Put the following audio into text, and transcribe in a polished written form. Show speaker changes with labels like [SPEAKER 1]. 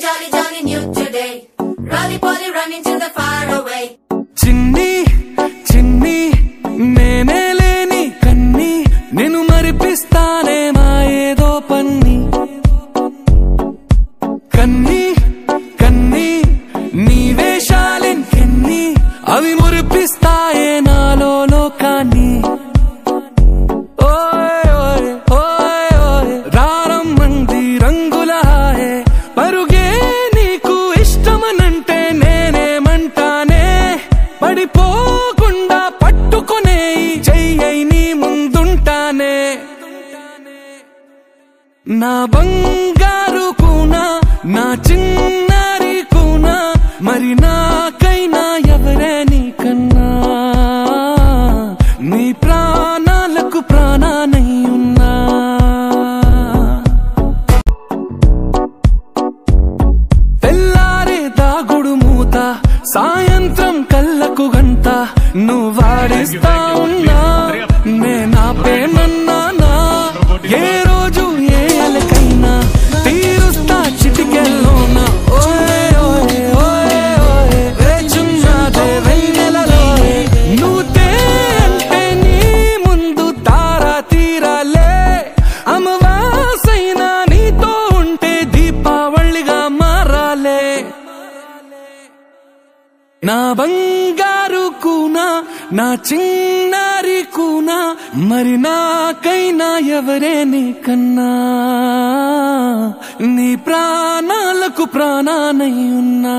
[SPEAKER 1] jolly, jolly new today. Rolly poly running to the far away.
[SPEAKER 2] చిన్ని చిన్ని నేనే లేని కన్ని నేను మరిపిస్తానే మా ఏదో పన్ని కన్ని కన్ని నీ వేషాలెన్ని అవి మురిపిస్తాయే నాలో లోకాన్ని రారమ్మంది రంగుల హాయే పరుగే నీకు ఇష్టమనంటే నేనేమంటానే పడిపోకుండా పట్టుకునే చెయ్యి నీ ముందుంటానే నా బంగారు కూనా నా చిన్నారి కూనా మరి నాకైనా ఎవరే నీకన్నా నీ ప్రాణాలకు ప్రాణానై ఉన్నా తెల్లారే దాగుడు మూత సాయంత్రం కళ్ళకు గంట నువ్వు వాడిస్తా ఉన్నా నేనాపేమన్నానా ఏ రోజు ఏ అలకైనా తీరుస్తా చిటికెల్లోనా ఓయే ఓయే ఓయే ఓయే రేచున్నాదే వెన్నెలలో నువ్వుతే అంటే నీ ముందు తారా తీరాలే అమావాసైనా నీతో ఉంటే దీపావళిగా మారాలే నా బంగారు కూనా నా చిన్నారి కూనా మరి నాకైనా ఎవరే నీకన్నా నీ ప్రాణాలకు ప్రాణానై ఉన్నా